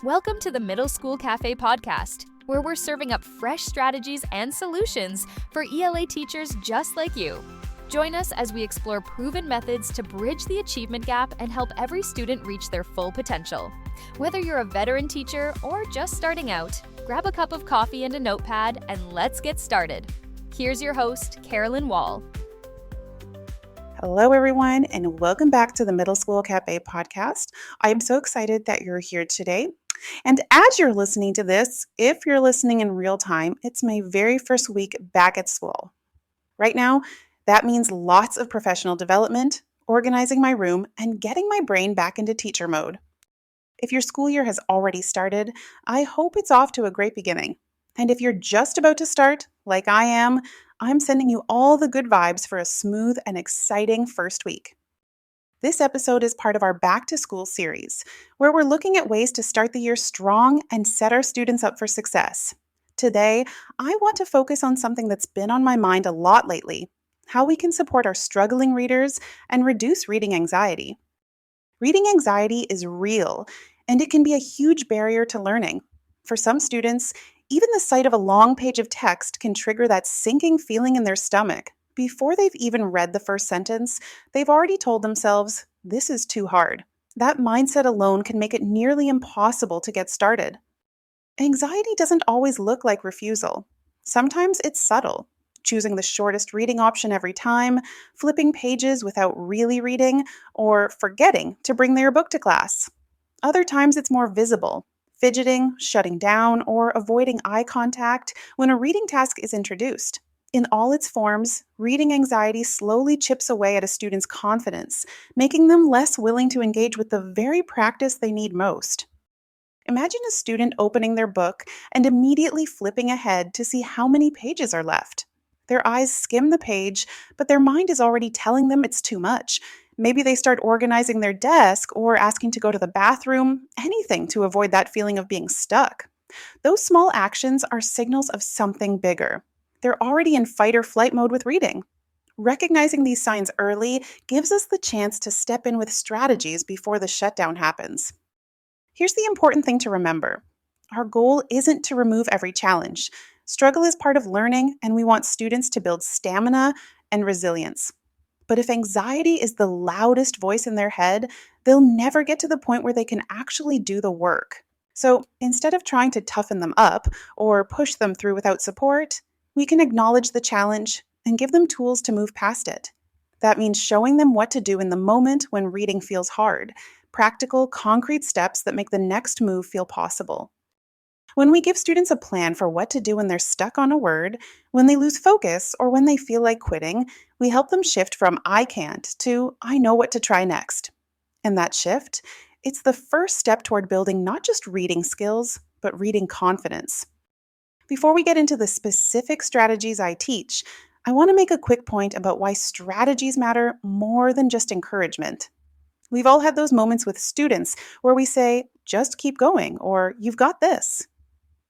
Welcome to the Middle School Cafe podcast, where we're serving up fresh strategies and solutions for ELA teachers just like you. Join us as we explore proven methods to bridge the achievement gap and help every student reach their full potential. Whether you're a veteran teacher or just starting out, grab a cup of coffee and a notepad and let's get started. Here's your host, Carolyn Wall. Hello, everyone, and welcome back to the Middle School Cafe podcast. I am so excited that you're here today. And as you're listening to this, if you're listening in real time, it's my very first week back at school. Right now, that means lots of professional development, organizing my room, and getting my brain back into teacher mode. If your school year has already started, I hope it's off to a great beginning. And if you're just about to start, like I am, I'm sending you all the good vibes for a smooth and exciting first week. This episode is part of our Back to School series, where we're looking at ways to start the year strong and set our students up for success. Today, I want to focus on something that's been on my mind a lot lately: how we can support our struggling readers and reduce reading anxiety. Reading anxiety is real, and it can be a huge barrier to learning. For some students, even the sight of a long page of text can trigger that sinking feeling in their stomach. Before they've even read the first sentence, they've already told themselves, "This is too hard." That mindset alone can make it nearly impossible to get started. Anxiety doesn't always look like refusal. Sometimes it's subtle, choosing the shortest reading option every time, flipping pages without really reading, or forgetting to bring their book to class. Other times it's more visible: fidgeting, shutting down, or avoiding eye contact when a reading task is introduced. In all its forms, reading anxiety slowly chips away at a student's confidence, making them less willing to engage with the very practice they need most. Imagine a student opening their book and immediately flipping ahead to see how many pages are left. Their eyes skim the page, but their mind is already telling them it's too much. Maybe they start organizing their desk or asking to go to the bathroom, anything to avoid that feeling of being stuck. Those small actions are signals of something bigger. They're already in fight or flight mode with reading. Recognizing these signs early gives us the chance to step in with strategies before the shutdown happens. Here's the important thing to remember. Our goal isn't to remove every challenge. Struggle is part of learning, and we want students to build stamina and resilience. But if anxiety is the loudest voice in their head, they'll never get to the point where they can actually do the work. So instead of trying to toughen them up or push them through without support, we can acknowledge the challenge and give them tools to move past it. That means showing them what to do in the moment when reading feels hard, practical, concrete steps that make the next move feel possible. When we give students a plan for what to do when they're stuck on a word, when they lose focus, or when they feel like quitting, we help them shift from "I can't" to "I know what to try next." And that shift, it's the first step toward building not just reading skills, but reading confidence. Before we get into the specific strategies I teach, I want to make a quick point about why strategies matter more than just encouragement. We've all had those moments with students where we say, "Just keep going," or "You've got this."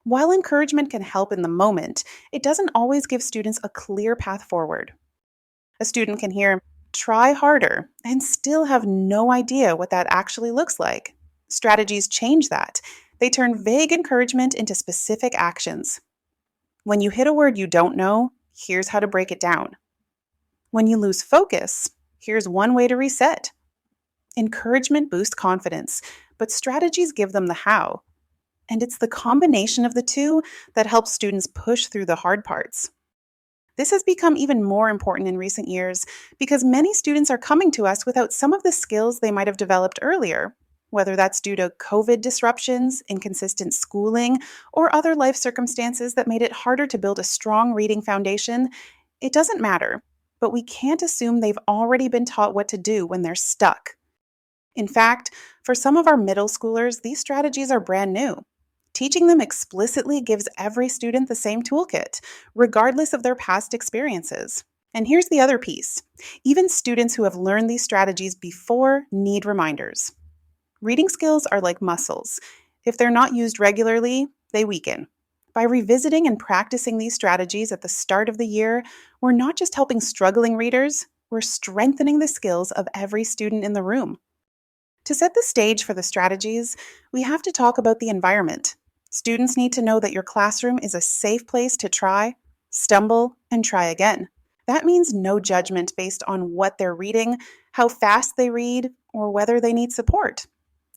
While encouragement can help in the moment, it doesn't always give students a clear path forward. A student can hear "try harder" and still have no idea what that actually looks like. Strategies change that. They turn vague encouragement into specific actions. When you hit a word you don't know, here's how to break it down. When you lose focus, here's one way to reset. Encouragement boosts confidence, but strategies give them the how. And it's the combination of the two that helps students push through the hard parts. This has become even more important in recent years because many students are coming to us without some of the skills they might have developed earlier, whether that's due to COVID disruptions, inconsistent schooling, or other life circumstances that made it harder to build a strong reading foundation. It doesn't matter, but we can't assume they've already been taught what to do when they're stuck. In fact, for some of our middle schoolers, these strategies are brand new. Teaching them explicitly gives every student the same toolkit, regardless of their past experiences. And here's the other piece. Even students who have learned these strategies before need reminders. Reading skills are like muscles. If they're not used regularly, they weaken. By revisiting and practicing these strategies at the start of the year, we're not just helping struggling readers, we're strengthening the skills of every student in the room. To set the stage for the strategies, we have to talk about the environment. Students need to know that your classroom is a safe place to try, stumble, and try again. That means no judgment based on what they're reading, how fast they read, or whether they need support.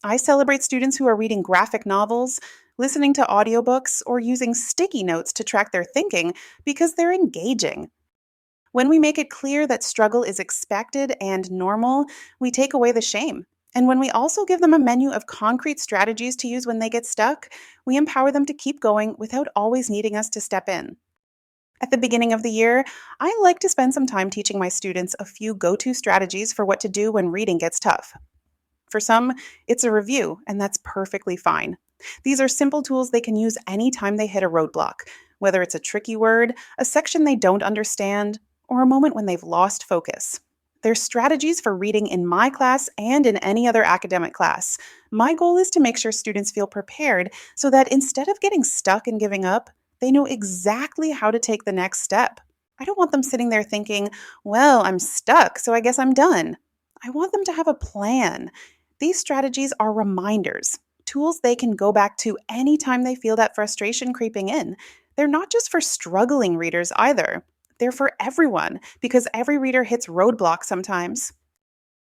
I celebrate students who are reading graphic novels, listening to audiobooks, or using sticky notes to track their thinking because they're engaging. When we make it clear that struggle is expected and normal, we take away the shame. And when we also give them a menu of concrete strategies to use when they get stuck, we empower them to keep going without always needing us to step in. At the beginning of the year, I like to spend some time teaching my students a few go to strategies for what to do when reading gets tough. For some, it's a review, and that's perfectly fine. These are simple tools they can use anytime they hit a roadblock, whether it's a tricky word, a section they don't understand, or a moment when they've lost focus. They're strategies for reading in my class and in any other academic class. My goal is to make sure students feel prepared so that instead of getting stuck and giving up, they know exactly how to take the next step. I don't want them sitting there thinking, well, I'm stuck, so I guess I'm done. I want them to have a plan. These strategies are reminders, tools they can go back to anytime they feel that frustration creeping in. They're not just for struggling readers either. They're for everyone because every reader hits roadblocks sometimes.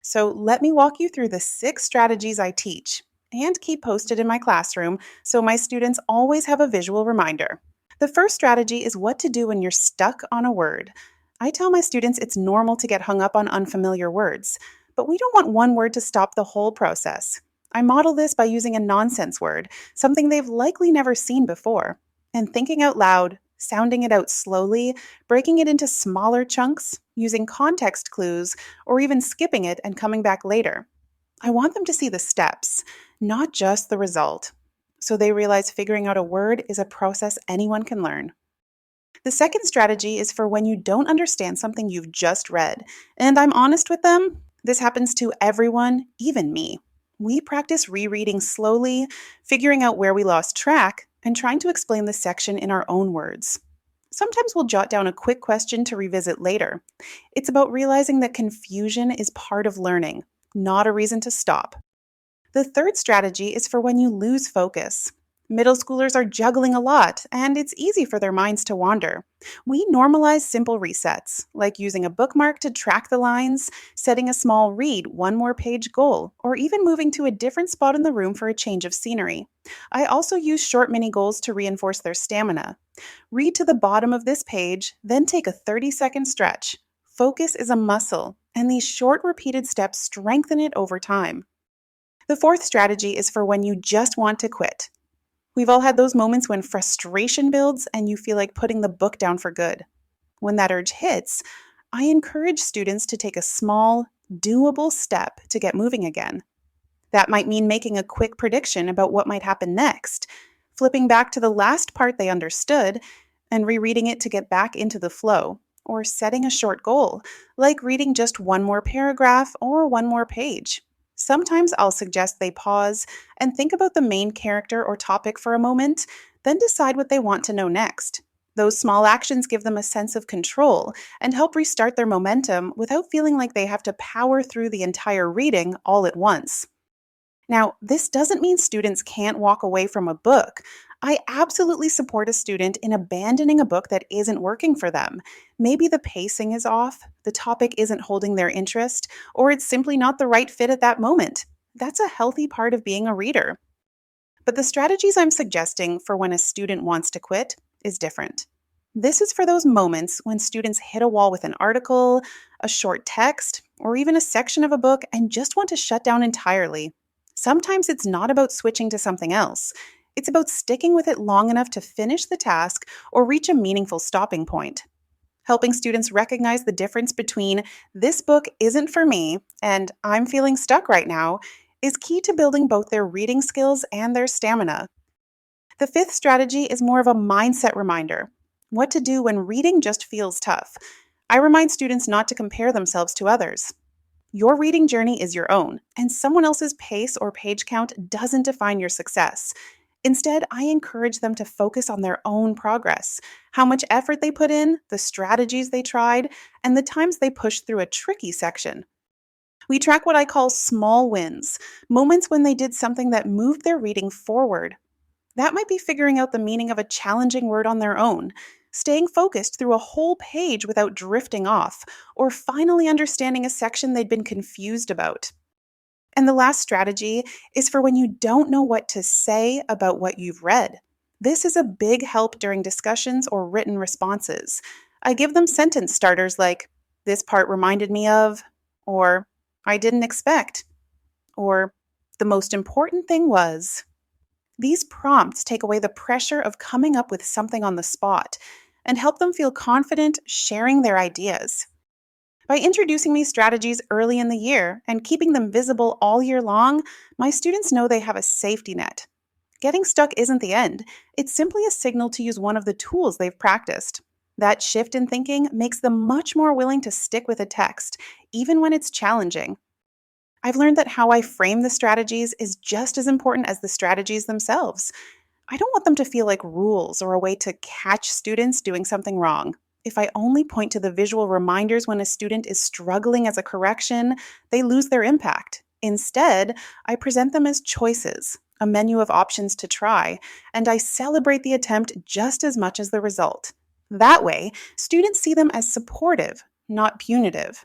So let me walk you through the 6 strategies I teach and keep posted in my classroom so my students always have a visual reminder. The first strategy is what to do when you're stuck on a word. I tell my students it's normal to get hung up on unfamiliar words, but we don't want one word to stop the whole process. I model this by using a nonsense word, something they've likely never seen before, and thinking out loud, sounding it out slowly, breaking it into smaller chunks, using context clues, or even skipping it and coming back later. I want them to see the steps, not just the result, so they realize figuring out a word is a process anyone can learn. The second strategy is for when you don't understand something you've just read, and I'm honest with them, this happens to everyone, even me. We practice rereading slowly, figuring out where we lost track, and trying to explain the section in our own words. Sometimes we'll jot down a quick question to revisit later. It's about realizing that confusion is part of learning, not a reason to stop. The third strategy is for when you lose focus. Middle schoolers are juggling a lot, and it's easy for their minds to wander. We normalize simple resets, like using a bookmark to track the lines, setting a small read one more page goal, or even moving to a different spot in the room for a change of scenery. I also use short mini goals to reinforce their stamina. Read to the bottom of this page, then take a 30-second stretch. Focus is a muscle, and these short repeated steps strengthen it over time. The fourth strategy is for when you just want to quit. We've all had those moments when frustration builds and you feel like putting the book down for good. When that urge hits, I encourage students to take a small, doable step to get moving again. That might mean making a quick prediction about what might happen next, flipping back to the last part they understood, and rereading it to get back into the flow, or setting a short goal, like reading just one more paragraph or one more page. Sometimes I'll suggest they pause and think about the main character or topic for a moment, then decide what they want to know next. Those small actions give them a sense of control and help restart their momentum without feeling like they have to power through the entire reading all at once. Now, this doesn't mean students can't walk away from a book. I absolutely support a student in abandoning a book that isn't working for them. Maybe the pacing is off, the topic isn't holding their interest, or it's simply not the right fit at that moment. That's a healthy part of being a reader. But the strategies I'm suggesting for when a student wants to quit is different. This is for those moments when students hit a wall with an article, a short text, or even a section of a book and just want to shut down entirely. Sometimes it's not about switching to something else. It's about sticking with it long enough to finish the task or reach a meaningful stopping point. Helping students recognize the difference between this book isn't for me and I'm feeling stuck right now is key to building both their reading skills and their stamina. The fifth strategy is more of a mindset reminder. What to do when reading just feels tough. I remind students not to compare themselves to others. Your reading journey is your own, and someone else's pace or page count doesn't define your success. Instead, I encourage them to focus on their own progress, how much effort they put in, the strategies they tried, and the times they pushed through a tricky section. We track what I call small wins, moments when they did something that moved their reading forward. That might be figuring out the meaning of a challenging word on their own, staying focused through a whole page without drifting off, or finally understanding a section they'd been confused about. And the last strategy is for when you don't know what to say about what you've read. This is a big help during discussions or written responses. I give them sentence starters like, "This part reminded me of," or "I didn't expect," or "The most important thing was." These prompts take away the pressure of coming up with something on the spot and help them feel confident sharing their ideas. By introducing these strategies early in the year and keeping them visible all year long, my students know they have a safety net. Getting stuck isn't the end. It's simply a signal to use one of the tools they've practiced. That shift in thinking makes them much more willing to stick with a text, even when it's challenging. I've learned that how I frame the strategies is just as important as the strategies themselves. I don't want them to feel like rules or a way to catch students doing something wrong. If I only point to the visual reminders when a student is struggling as a correction, they lose their impact. Instead, I present them as choices, a menu of options to try, and I celebrate the attempt just as much as the result. That way, students see them as supportive, not punitive.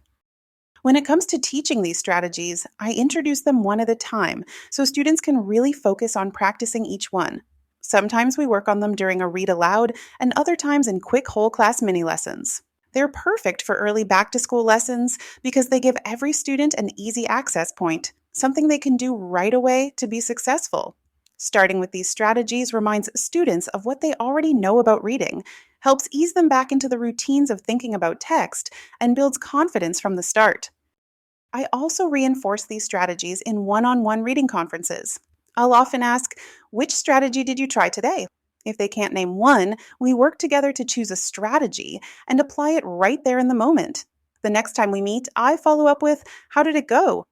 When it comes to teaching these strategies, I introduce them one at a time so students can really focus on practicing each one. Sometimes we work on them during a read aloud, and other times in quick whole class mini lessons. They're perfect for early back to school lessons because they give every student an easy access point, something they can do right away to be successful. Starting with these strategies reminds students of what they already know about reading, helps ease them back into the routines of thinking about text, and builds confidence from the start. I also reinforce these strategies in one-on-one reading conferences. I'll often ask, "Which strategy did you try today?" If they can't name one, we work together to choose a strategy and apply it right there in the moment. The next time we meet, I follow up with, "How did it go?"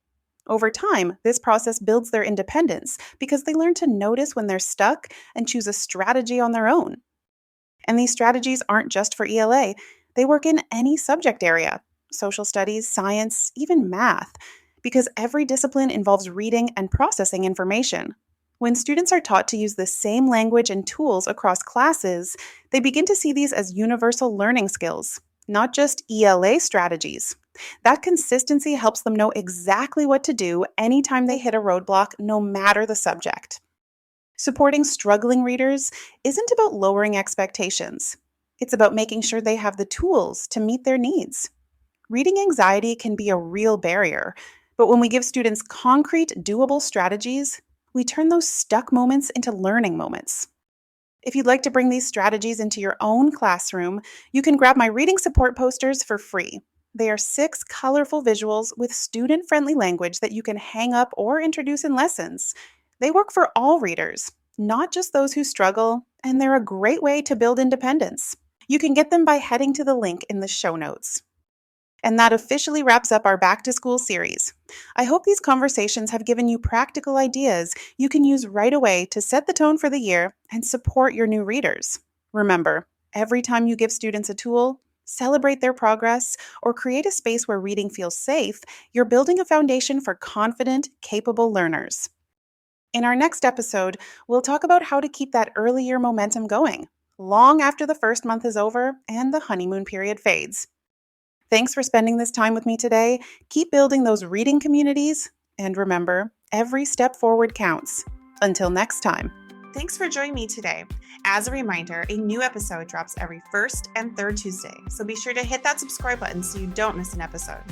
Over time, this process builds their independence because they learn to notice when they're stuck and choose a strategy on their own. And these strategies aren't just for ELA, they work in any subject area: social studies, science, even math, because every discipline involves reading and processing information. When students are taught to use the same language and tools across classes, they begin to see these as universal learning skills, not just ELA strategies. That consistency helps them know exactly what to do anytime they hit a roadblock, no matter the subject. Supporting struggling readers isn't about lowering expectations. It's about making sure they have the tools to meet their needs. Reading anxiety can be a real barrier, but when we give students concrete, doable strategies, we turn those stuck moments into learning moments. If you'd like to bring these strategies into your own classroom, you can grab my reading support posters for free. They are 6 colorful visuals with student-friendly language that you can hang up or introduce in lessons. They work for all readers, not just those who struggle, and they're a great way to build independence. You can get them by heading to the link in the show notes. And that officially wraps up our Back to School series. I hope these conversations have given you practical ideas you can use right away to set the tone for the year and support your new readers. Remember, every time you give students a tool, celebrate their progress, or create a space where reading feels safe, you're building a foundation for confident, capable learners. In our next episode, we'll talk about how to keep that early year momentum going, long after the first month is over and the honeymoon period fades. Thanks for spending this time with me today. Keep building those reading communities, and remember, every step forward counts. Until next time. Thanks for joining me today. As a reminder, a new episode drops every first and third Tuesday, so be sure to hit that subscribe button so you don't miss an episode.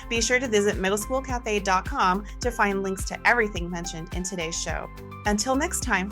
Be sure to visit middleschoolcafe.com to find links to everything mentioned in today's show. Until next time.